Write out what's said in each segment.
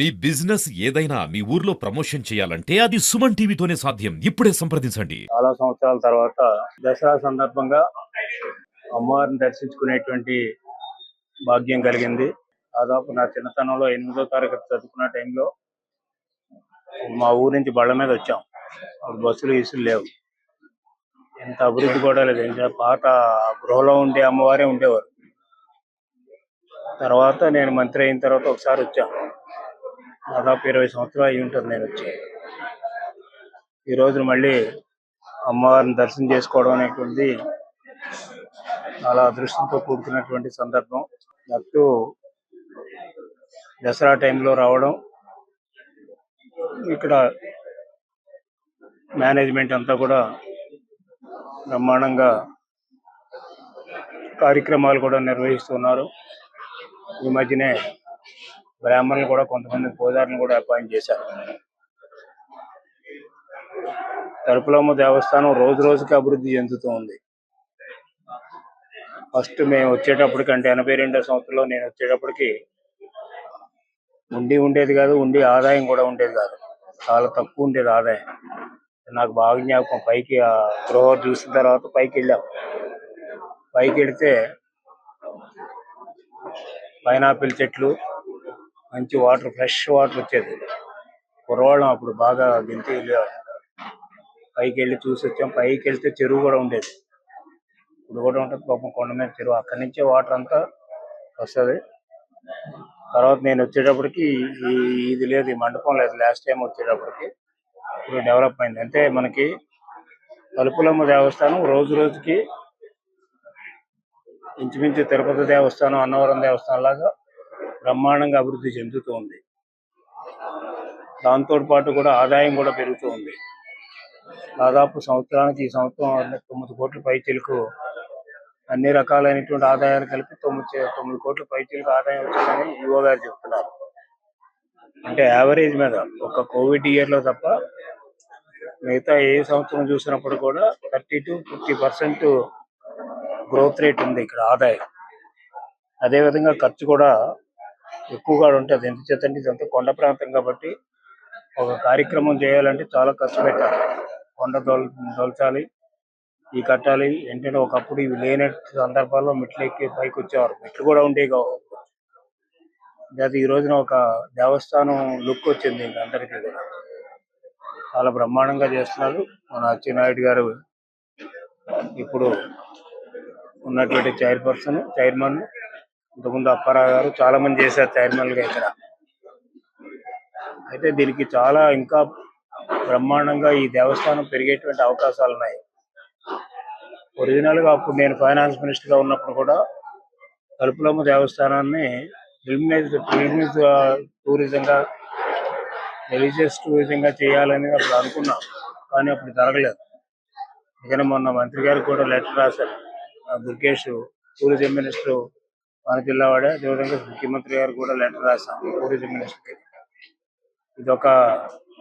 మీ business ఏదైనా మీ ఊర్లో promotion చేయాలంటే అది సుమన్ టీవీతోనే సాధ్యం. ఇప్పుడే సంప్రదించండి. చాలా సంవత్సరాల తర్వాత దసరా సందర్భంగా అమ్మవారిని దర్శించుకునేటువంటి భాగ్యం కలిగింది. దాదాపు నా చిన్నతనంలో 8వ తరగతి చదువుకున్న టైంలో మా ఊరు నుంచి బళ్ళ మీద వచ్చాం. అప్పుడు బస్సులు గీసులు లేవు. ఎంత అభివృద్ధి కూడా లేదు. ఇంకా పాత గృహలో ఉండే అమ్మవారే ఉండేవారు. తర్వాత నేను మంత్రి అయిన తర్వాత ఒకసారి వచ్చాం. దాదాపు 20 సంవత్సరాలు అయి ఉంటుంది నేను వచ్చి. ఈ రోజున మళ్ళీ అమ్మవారిని దర్శనం చేసుకోవడం అనేటువంటిది చాలా అదృష్టంతో కూడుకున్నటువంటి సందర్భం. అటు దసరా టైంలో రావడం, ఇక్కడ మేనేజ్మెంట్ అంతా కూడా బ్రహ్మాండంగా కార్యక్రమాలు కూడా నిర్వహిస్తున్నారు. ఈ మధ్యనే బ్రాహ్మణులు కూడా కొంతమంది పూజారులను కూడా అపాయింట్ చేశారు. తలుపులమ్మ దేవస్థానం రోజు రోజుకి అభివృద్ధి చెందుతూ ఉంది. ఫస్ట్ మేము వచ్చేటప్పటికి అంటే 82వ సంవత్సరంలో నేను వచ్చేటప్పటికి ఉండేది కాదు, ఆదాయం కూడా ఉండేది కాదు. చాలా తక్కువ ఉండేది ఆదాయం. నాకు బాగా జ్ఞాపకం. పైకి ఆ గృహ చూసిన తర్వాత పైకి వెళ్ళాం. పైకి వెళితే పైనాపిల్ చెట్లు, మంచి వాటర్, ఫ్రెష్ వాటర్ వచ్చేది. కుర్రవాళ్ళం అప్పుడు బాగా దింటి వెళ్ళేవాళ్ళం. పైకి వెళ్ళి చూసి వచ్చాం. పైకి వెళ్తే చెరువు కూడా ఉండేది. ఇప్పుడు కూడా ఉంటుంది పాపం, కొండ మీద చెరువు. అక్కడి నుంచే వాటర్ అంతా వస్తుంది. తర్వాత నేను వచ్చేటప్పటికి ఇది లేదు, ఈ మండపం లేదు. లాస్ట్ టైం వచ్చేటప్పటికి ఇప్పుడు డెవలప్ అయింది. అంటే మనకి తలుపులమ్మ దేవస్థానం రోజు రోజుకి ఇంచుమించు తిరుపతి దేవస్థానం, అన్నవరం దేవస్థానం లాగా బ్రహ్మాండంగా అభివృద్ధి చెందుతూ ఉంది. దాంతో పాటు కూడా ఆదాయం కూడా పెరుగుతూ ఉంది. దాదాపు సంవత్సరానికి ఈ సంవత్సరం 9 కోట్ల పైచిలకు అన్ని రకాలైనటువంటి ఆదాయాలు కలిపి 9 కోట్ల పైచిలకు ఆదాయం వచ్చిందని ఈవో గారు చెప్తున్నారు. అంటే యావరేజ్ మీద ఒక కోవిడ్ ఇయర్లో తప్ప మిగతా ఏ సంవత్సరం చూసినప్పుడు కూడా 30 to 50% గ్రోత్ రేట్ ఉంది ఇక్కడ ఆదాయం. అదేవిధంగా ఖర్చు కూడా ఎక్కువగా ఉంటుంది. ఎందుచేతంటే ఇదంతా కొండ ప్రాంతం కాబట్టి ఒక కార్యక్రమం చేయాలంటే చాలా ఖర్చు పెట్టాలి. కొండ దొలచాలి, ఈ కట్టాలి. ఏంటంటే ఒకప్పుడు ఇవి లేని సందర్భాల్లో మెట్లు ఎక్కి పైకి వచ్చేవారు. మెట్లు కూడా ఉండేవి కావు. అది ఈ రోజున ఒక దేవస్థానం లుక్ వచ్చింది అందరికీ కూడా. చాలా బ్రహ్మాండంగా చేస్తున్నారు. మన అచ్చెన్నాయుడు గారు ఇప్పుడు ఉన్నటువంటి చైర్మన్, ఇంతకుముందు అప్పారావు గారు చాలా మంది చేశారు చైర్మన్గా ఇక్కడ. అయితే దీనికి చాలా ఇంకా బ్రహ్మాండంగా ఈ దేవస్థానం పెరిగేటువంటి అవకాశాలు ఉన్నాయి. ఒరిజినల్గా అప్పుడు నేను ఫైనాన్స్ మినిస్టర్గా ఉన్నప్పుడు కూడా తలుపులమ్మ దేవస్థానాన్ని పిల్గ్రిమేజ్ టూరిజంగా, రిలీజియస్ టూరిజంగా చేయాలని అప్పుడు అనుకున్నాం. కానీ అప్పుడు జరగలేదు. అందుకని మొన్న మంత్రి గారికి కూడా లెటర్ రాశారు. దుర్గేష్ టూరిజం మినిస్టర్ మన జిల్లా వాడే. అదేవిధంగా ముఖ్యమంత్రి గారు కూడా లెటర్ రాశాం టూరిజం మినిస్టర్కి. ఇదొక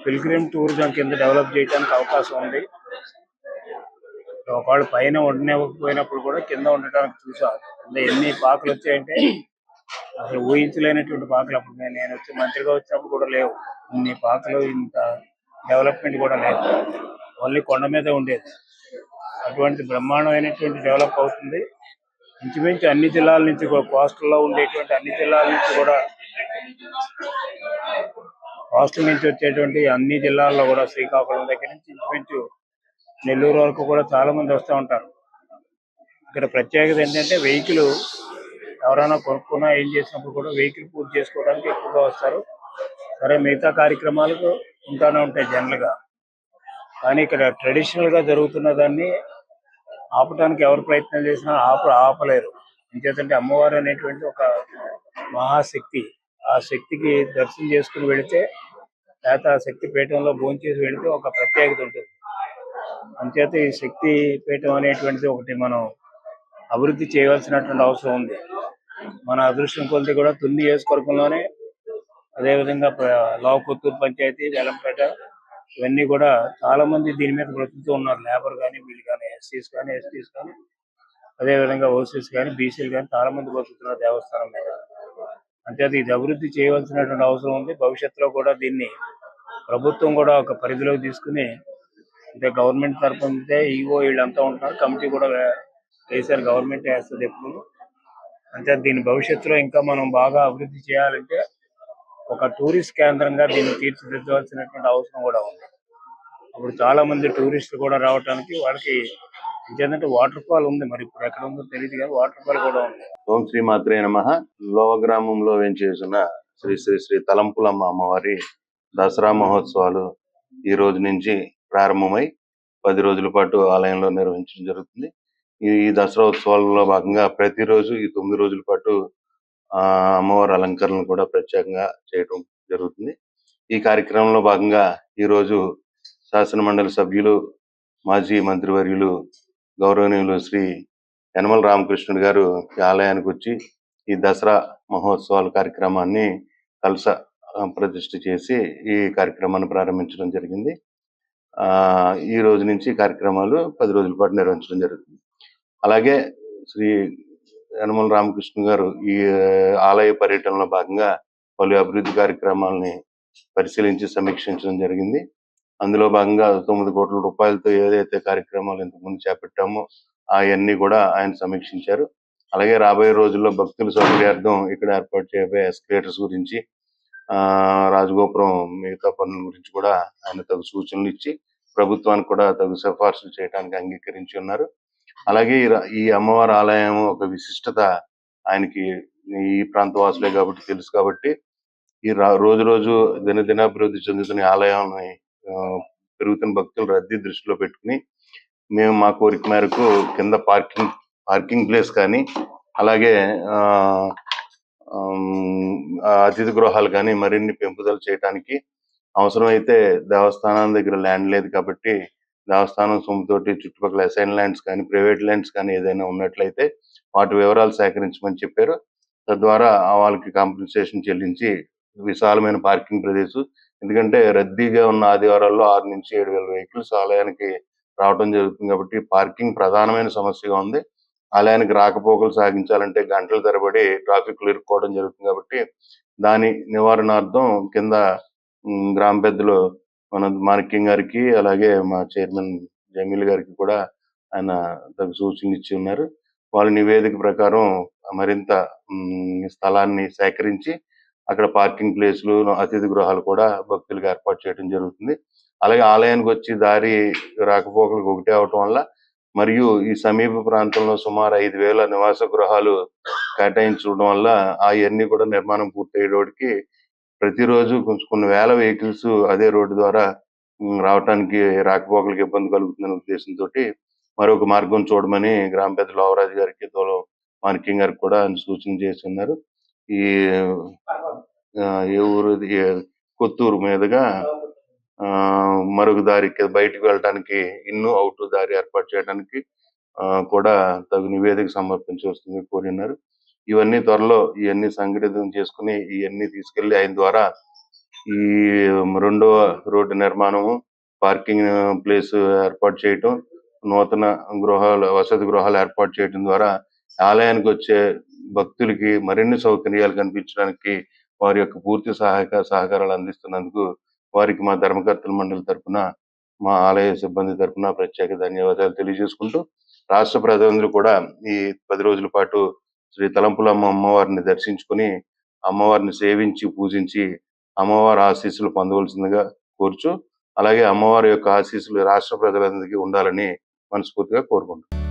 పిల్గ్రిమ్ టూరిజం కింద డెవలప్ చేయడానికి అవకాశం ఉంది. ఒకవేళ పైన ఉండనివ్వకపోయినప్పుడు కూడా కింద ఉండటానికి చూసాం. ఎన్ని పాకలు వచ్చాయంటే అసలు ఊహించలేనటువంటి పాకలు. అప్పుడు నేను వచ్చి మంత్రిగా వచ్చినప్పుడు కూడా లేవు ఇన్ని పాకలు, ఇంత డెవలప్మెంట్ కూడా లేదు. ఓన్లీ కొండ మీదే ఉండేది. అటువంటి బ్రహ్మాండమైనటువంటి డెవలప్ అవుతుంది. ఇంచుమించు అన్ని జిల్లాల నుంచి కూడా, కోస్టల్లో ఉండేటువంటి అన్ని జిల్లాల నుంచి కూడా, కోస్టల్ నుంచి వచ్చేటువంటి అన్ని జిల్లాల్లో కూడా, శ్రీకాకుళం దగ్గర నుంచి ఇంచుమించు నెల్లూరు వరకు కూడా చాలా మంది వస్తూ ఉంటారు. ఇక్కడ ప్రత్యేకత ఏంటంటే వెహికల్ ఎవరైనా కొనుక్కున్నా ఏం చేసినప్పుడు కూడా వెహికల్ పూజ చేసుకోవడానికి ఎక్కువగా వస్తారు. సరే, మిగతా కార్యక్రమాలకు ఉంటానే ఉంటాయి జనరల్గా. కానీ ఇక్కడ ట్రెడిషనల్గా జరుగుతున్న దాన్ని ఆపడానికి ఎవరు ప్రయత్నం చేసినా ఆపలేరు. ఎందుకంటే అమ్మవారు అనేటువంటి ఒక మహాశక్తి. ఆ శక్తికి దర్శనం చేసుకుని వెళితే, లేకపోతే ఆ శక్తి పీఠంలో భోంచేసి వెళితే ఒక ప్రత్యేకత ఉంటుంది. అంచేత ఈ శక్తి పీఠం అనేటువంటిది ఒకటి మనం అభివృద్ధి చేయవలసినటువంటి అవసరం ఉంది. మన అదృష్టం కొద్ది కూడా తుని నియోజకవర్గంలోనే, అదేవిధంగా లావుకొత్తూరు పంచాయతీ, వేలంపేట, ఇవన్నీ కూడా చాలా మంది దీని మీద బ్రతుకుతూ ఉన్నారు. లేబర్ కానీ, వీళ్ళు కానీ, ఎస్సీస్ కానీ, ఎస్టీస్ కానీ, అదేవిధంగా ఓసీస్ కానీ, బీసీలు కానీ చాలా మంది బ్రతుకుతున్నారు దేవస్థానం మీద. అంతేకాదు ఇది అభివృద్ధి చేయవలసినటువంటి అవసరం ఉంది. భవిష్యత్తులో కూడా దీన్ని ప్రభుత్వం కూడా ఒక పరిధిలోకి తీసుకుని, అంటే గవర్నమెంట్ తరఫు నుంచే ఈఓ వీళ్ళంతా ఉంటున్నారు, కమిటీ కూడా వేశారు, గవర్నమెంట్ వేస్తుంది ఎప్పుడు. అంటే దీని భవిష్యత్తులో ఇంకా మనం బాగా అభివృద్ధి చేయాలంటే ఒక టూరిస్ట్ కేంద్రంగా దీన్ని తీర్చిదిద్దవలసినటువంటి అవసరం కూడా ఉంది. అప్పుడు చాలా మంది టూరిస్టులు కూడా రావడానికి వాళ్ళకి ఏంటంటే వాటర్ ఫాల్ ఉంది, మరి ఇప్పుడు ఎక్కడ ఉందో తెలియదు కానీ వాటర్ ఫాల్ కూడా ఉంది. ఓం శ్రీ మాత్రే నమః. లోవ గ్రామంలో వేంచేసిన శ్రీ శ్రీ శ్రీ తలంపులమ్మ అమ్మవారి దసరా మహోత్సవాలు ఈ రోజు నుంచి ప్రారంభమై 10 రోజుల పాటు ఆలయంలో నిర్వహించడం జరుగుతుంది. ఈ దసరా ఉత్సవాలలో భాగంగా ప్రతిరోజు ఈ 9 రోజుల పాటు అమ్మవారి అలంకరణలు కూడా ప్రత్యేకంగా చేయడం జరుగుతుంది. ఈ కార్యక్రమంలో భాగంగా ఈరోజు శాసన మండలి సభ్యులు, మాజీ మంత్రివర్యులు, గౌరవనీయులు శ్రీ యనమల రామకృష్ణుడు గారు ఈ ఆలయానికి వచ్చి ఈ దసరా మహోత్సవాల కార్యక్రమాన్ని కలశ ప్రతిష్ఠ చేసి ఈ కార్యక్రమాన్ని ప్రారంభించడం జరిగింది. ఈ రోజు నుంచి కార్యక్రమాలు 10 రోజుల పాటు నిర్వహించడం జరుగుతుంది. అలాగే శ్రీ యనమల రామకృష్ణ గారు ఈ ఆలయ పర్యటనలో భాగంగా పలు అభివృద్ధి కార్యక్రమాలని పరిశీలించి సమీక్షించడం జరిగింది. అందులో భాగంగా 9 కోట్ల రూపాయలతో ఏదైతే కార్యక్రమాలు ఇంతకుముందు చేపట్టామో అవన్నీ కూడా ఆయన సమీక్షించారు. అలాగే రాబోయే రోజుల్లో భక్తుల సౌకర్యార్థం ఇక్కడ ఏర్పాటు చేయబోయే ఎస్కలేటర్స్ గురించి, రాజగోపురం మిగతా పనుల గురించి కూడా ఆయన తగు సూచనలు ఇచ్చి ప్రభుత్వానికి కూడా తగు సిఫార్సులు చేయడానికి అంగీకరించి ఉన్నారు. అలాగే ఈ అమ్మవారి ఆలయం ఒక విశిష్టత ఆయనకి ఈ ప్రాంత వాసులే కాబట్టి తెలుసు కాబట్టి ఈ రోజు రోజు దినదినాభివృద్ధి చెందుతున్న ఆలయాన్ని పెరుగుతున్న భక్తుల రద్దీ దృష్టిలో పెట్టుకుని మేము మా కోరిక మేరకు కింద పార్కింగ్ ప్లేస్ కానీ, అలాగే అతిథి గృహాలు కానీ మరిన్ని పెంపుదల చేయడానికి అవసరమైతే దేవస్థానం దగ్గర ల్యాండ్ లేదు కాబట్టి దేవస్థానం సొమ్ముతోటి చుట్టుపక్కల అసైన్ ల్యాండ్స్ కానీ, ప్రైవేట్ ల్యాండ్స్ కానీ ఏదైనా ఉన్నట్లయితే వాటి వివరాలు సేకరించమని చెప్పారు. తద్వారా వాళ్ళకి కాంపెన్సేషన్ చెల్లించి విశాలమైన పార్కింగ్ ప్రదేశం, ఎందుకంటే రద్దీగా ఉన్న ఆదివారాల్లో 6 నుంచి 7,000 వెహికల్స్ ఆలయానికి రావడం జరుగుతుంది కాబట్టి పార్కింగ్ ప్రధానమైన సమస్యగా ఉంది. ఆలయానికి రాకపోకలు సాగించాలంటే గంటల తరబడి ట్రాఫిక్లు ఇరుక్కోవడం జరుగుతుంది కాబట్టి దాని నివారణార్థం కింద గ్రామ పెద్దలు మన మార్కింగ్ గారికి, అలాగే మా చైర్మన్ జమీల్ గారికి కూడా ఆయన తగు సూచనలు ఇచ్చి ఉన్నారు. వాళ్ళ నివేదిక ప్రకారం మరింత స్థలాన్ని సేకరించి అక్కడ పార్కింగ్ ప్లేస్లు, అతిథి గృహాలు కూడా భక్తులకు ఏర్పాటు చేయడం జరుగుతుంది. అలాగే ఆలయానికి వచ్చి దారి రాకపోకలకు ఒకటే అవటం వల్ల మరియు ఈ సమీప ప్రాంతంలో సుమారు 5,000 నివాస గృహాలు కేటాయించడం వల్ల అవన్నీ కూడా నిర్మాణం పూర్తయ్యేటికి ప్రతిరోజు కొన్ని వేల వెహికల్స్ అదే రోడ్డు ద్వారా రావటానికి, రాకపోకలకు ఇబ్బంది కలుగుతుందనే ఉద్దేశంతో మరొక మార్గం చూడమని గ్రామ పెద్ద లోవరాజు గారికి, మార్కింగ్ గారికి కూడా ఆయన సూచన చేసి ఉన్నారు. ఈ ఏ ఊరు కొత్తూరు మీదుగా మరొక దారి బయటకు వెళ్ళడానికి అవుట్ దారి ఏర్పాటు చేయడానికి కూడా తగు నివేదిక సమర్పించవలసింది కోరినారు. ఇవన్నీ త్వరలో ఇవన్నీ సంఘటితం చేసుకుని ఇవన్నీ తీసుకెళ్లి ఆయన ద్వారా ఈ 2వ రోడ్డు నిర్మాణము, పార్కింగ్ ప్లేస్ ఏర్పాటు చేయటం, నూతన వసతి గృహాలు ఏర్పాటు చేయడం ద్వారా ఆలయానికి వచ్చే భక్తులకి మరిన్ని సౌకర్యాలు కల్పించడానికి వారి యొక్క పూర్తి సహకారాలు అందిస్తున్నందుకు వారికి మా ధర్మకర్తల మండలి తరఫున, మా ఆలయ సిబ్బంది తరఫున ప్రత్యేక ధన్యవాదాలు తెలియజేసుకుంటూ, రాష్ట్ర ప్రజలందరూ కూడా ఈ 10 రోజుల పాటు శ్రీ తలంపులమ్మ అమ్మవారిని దర్శించుకుని అమ్మవారిని సేవించి పూజించి అమ్మవారి ఆశీస్సులు పొందవలసిందిగా కోరుచు, అలాగే అమ్మవారి యొక్క ఆశీస్సులు రాష్ట్ర ప్రజలందరికీ ఉండాలని మనస్ఫూర్తిగా కోరుకుంటున్నాను.